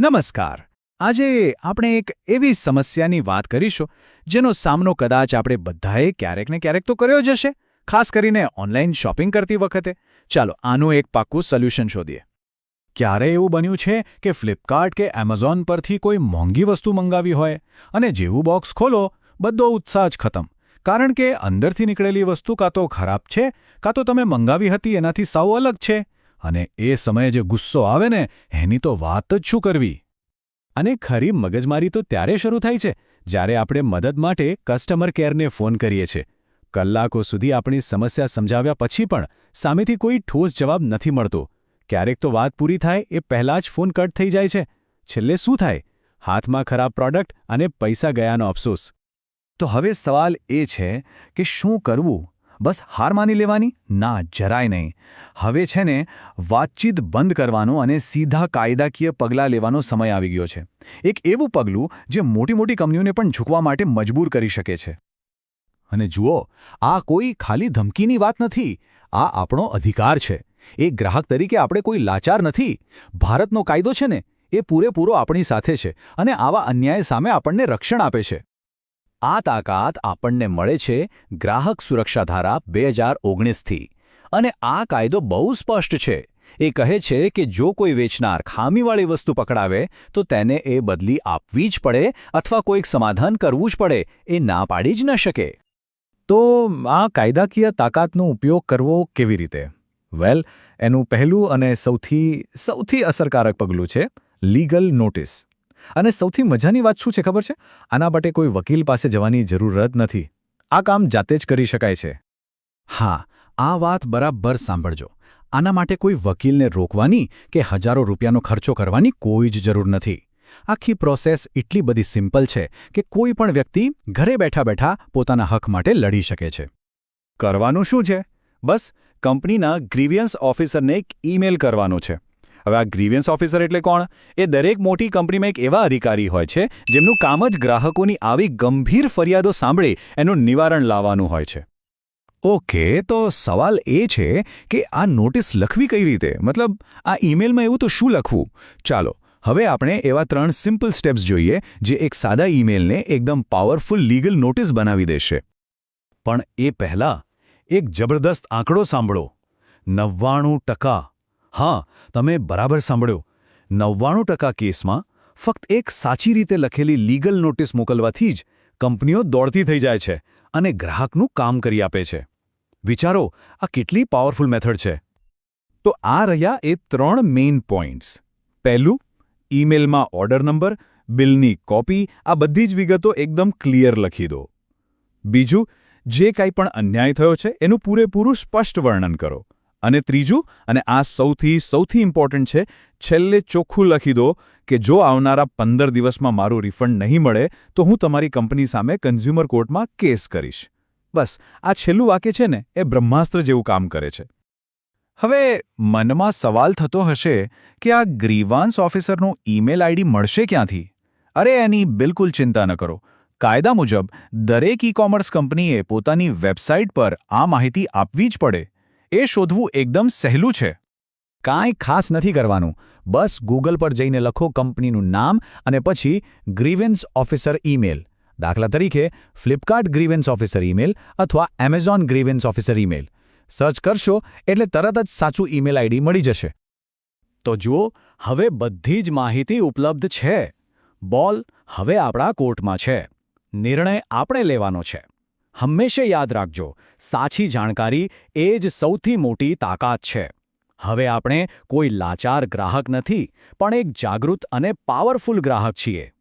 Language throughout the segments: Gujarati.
નમસ્કાર. આજે આપણે એક એવી સમસ્યાની વાત કરીશું જેનો સામનો કદાચ આપણે બધાએ ક્યારેક ને ક્યારેક તો કર્યો જ હશે, ખાસ કરીને ઓનલાઈન શોપિંગ કરતી વખતે. ચાલો આનું એક પાક્કું સોલ્યુશન શોધીએ. ક્યારે એવું બન્યું છે કે ફ્લિપકાર્ટ કે એમેઝોન પરથી કોઈ મોંઘી વસ્તુ મંગાવી હોય અને જેવું બોક્સ ખોલો બધો ઉત્સાહ જ ખતમ, કારણ કે અંદરથી નીકળેલી વસ્તુ કાં તો ખરાબ છે કાં તો તમે મંગાવી હતી એનાથી સાવ અલગ છે, અને એ સમયે જે ગુસ્સો આવે ને એની તો વાત જ શું કરવી. અને ખરી મગજમારી તો ત્યારે શરૂ થાય છે જ્યારે આપણે મદદ માટે કસ્ટમર કેરને ફોન કરીએ છીએ. કલાકો સુધી આપણી સમસ્યા સમજાવ્યા પછી પણ સામેથી કોઈ ઠોસ જવાબ નથી મળતો. ક્યારેક તો વાત પૂરી થાય એ પહેલાં જ ફોન કટ થઈ જાય છે. છેલ્લે શું થાય? હાથમાં ખરાબ પ્રોડક્ટ અને પૈસા ગયાનો અફસોસ. તો હવે સવાલ એ છે કે શું કરવું? બસ હાર માની લેવાની? ના, જરાય નહીં. હવે છે ને વાતચીત બંધ કરવાનો અને સીધા કાયદાકીય પગલાં લેવાનો સમય આવી ગયો છે. એક એવું પગલું જે મોટી મોટી કંપનીઓને પણ ઝૂકવા માટે મજબૂર કરી શકે છે. અને જુઓ, આ કોઈ ખાલી ધમકીની વાત નથી. આ આપણો અધિકાર છે. એક ગ્રાહક તરીકે આપણે કોઈ લાચાર નથી. ભારતનો કાયદો છે ને એ પૂરેપૂરો આપણી સાથે છે અને આવા અન્યાય સામે આપણને રક્ષણ આપે છે. આ તાકાત આપણને મળે છે ગ્રાહક સુરક્ષા ધારા 2019થી. અને આ કાયદો બહુ સ્પષ્ટ છે. એ કહે છે કે જો કોઈ વેચનાર ખામીવાળી વસ્તુ પકડાવે તો તેને એ બદલી આપવી જ પડે અથવા કોઈક સમાધાન કરવું જ પડે. એ ના પાડી જ ન શકે. તો આ કાયદાકીય તાકાતનો ઉપયોગ કરવો કેવી રીતે? વેલ, એનું પહેલું અને સૌથી અસરકારક પગલું છે લીગલ નોટિસ. અને સૌથી મજાની વાત શું છે ખબર છે? આના માટે કોઈ વકીલ પાસે જવાની જરૂર જ નથી. આ કામ જાતે જ કરી શકાય છે. હા, આ વાત બરાબર સાંભળજો. આના માટે કોઈ વકીલને રોકવાની કે હજારો રૂપિયાનો ખર્ચો કરવાની કોઈ જ જરૂર નથી. આખી પ્રોસેસ એટલી બધી સિમ્પલ છે કે કોઈ પણ વ્યક્તિ ઘરે બેઠા બેઠા પોતાના હક માટે લડી શકે છે. કરવાનું શું છે? બસ કંપનીના ગ્રીવિયન્સ ઓફિસરને એક ઈમેલ કરવાનો છે. હવે આ ગ્રીવિયન્સ ઓફિસર એટલે કોણ? એ દરેક મોટી કંપનીમાં એક એવા અધિકારી હોય છે જેમનું કામ જ ગ્રાહકોની આવી ગંભીર ફરિયાદો સાંભળી એનું નિવારણ લાવવાનું હોય છે. ઓકે, તો સવાલ એ છે કે આ નોટિસ લખવી કઈ રીતે? મતલબ આ ઈમેલમાં એવું તો શું લખવું? ચાલો હવે આપણે એવા 3 સિમ્પલ સ્ટેપ્સ જોઈએ જે એક સાદા ઈમેલને એકદમ પાવરફુલ લીગલ નોટિસ બનાવી દેશે. પણ એ પહેલાં એક જબરદસ્ત આંકડો સાંભળો. 99%. હા, તમે બરાબર સાંભળ્યો. 99% કેસમાં ફક્ત એક સાચી રીતે લખેલી લીગલ નોટિસ મોકલવાથી જ કંપનીઓ દોડતી થઈ જાય છે અને ગ્રાહકનું કામ કરી આપે છે. વિચારો, આ કેટલી પાવરફુલ મેથડ છે. તો આ રહ્યા એ 3 મેઇન પોઈન્ટ્સ. પહેલું, ઈમેલમાં ઓર્ડર નંબર, બિલની કોપી, આ બધી જ વિગતો એકદમ ક્લિયર લખી દો. બીજું, જે કંઈ પણ અન્યાય થયો છે એનું પૂરેપૂરું સ્પષ્ટ વર્ણન કરો. અને ત્રીજું, અને આ સૌથી ઇમ્પોર્ટન્ટ છે, છેલ્લે ચોખ્ખું લખી દો કે જો આવનારા 15 દિવસમાં મારું રિફંડ નહીં મળે તો હું તમારી કંપની સામે કન્ઝ્યુમર કોર્ટમાં કેસ કરીશ. બસ આ છેલ્લું વાક્ય છે ને એ બ્રહ્માસ્ત્ર જેવું કામ કરે છે. હવે મનમાં સવાલ થતો હશે કે આ ગ્રીવાન્સ ઓફિસરનું ઈમેલ આઈડી મળશે ક્યાંથી? અરે એની બિલકુલ ચિંતા ન કરો. કાયદા મુજબ દરેક ઈ-કોમર્સ કંપનીએ પોતાની વેબસાઇટ પર આ માહિતી આપવી જ પડે. એ શોધવું એકદમ સહેલું છે. કાંઈ ખાસ નથી કરવાનું. બસ ગૂગલ પર જઈને લખો કંપનીનું નામ અને પછી ગ્રીવન્સ ઓફિસર ઈમેલ. દાખલા તરીકે ફ્લિપકાર્ટ ગ્રીવન્સ ઓફિસર ઈમેલ અથવા Amazon grievance officer email. Search કરશો એટલે તરત જ સાચું ઈમેલ આઈડી મળી જશે. તો જુઓ, હવે બધી જ માહિતી ઉપલબ્ધ છે. બોલ હવે આપણા કોર્ટમાં છે. નિર્ણય આપણે લેવાનો છે. હંમેશા યાદ રાખજો, સાચી જાણકારી એ જ સૌથી મોટી તાકાત છે. હવે આપણે કોઈ લાચાર ગ્રાહક નથી, પણ એક જાગૃત અને પાવરફુલ ગ્રાહક છીએ.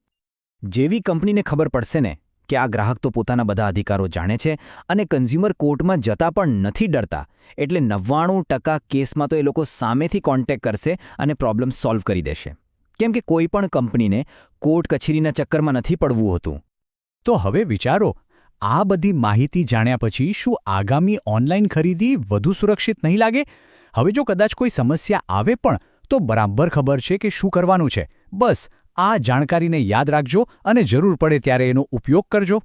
જેવી કંપનીને ખબર પડશે ને કે આ ગ્રાહક તો પોતાના બધા અધિકારો જાણે છે અને કન્ઝ્યુમર કોર્ટમાં જતા પણ નથી ડરતા, એટલે 99% કેસમાં તો એ લોકો સામેથી કોન્ટેક્ટ કરશે અને પ્રોબ્લેમ સોલ્વ કરી દેશે. કેમ કે કોઈ પણ કંપનીને કોર્ટ કચેરીના ચક્કરમાં નથી પડવું હોતું. તો હવે વિચારો, આ બધી માહિતી જાણ્યા પછી શું આગામી ઓનલાઈન ખરીદી વધુ સુરક્ષિત નહીં લાગે? હવે જો કદાચ કોઈ સમસ્યા આવે પણ તો બરાબર ખબર છે કે શું કરવાનું છે. બસ આ જાણકારીને યાદ રાખજો અને જરૂર પડે ત્યારે એનો ઉપયોગ કરજો.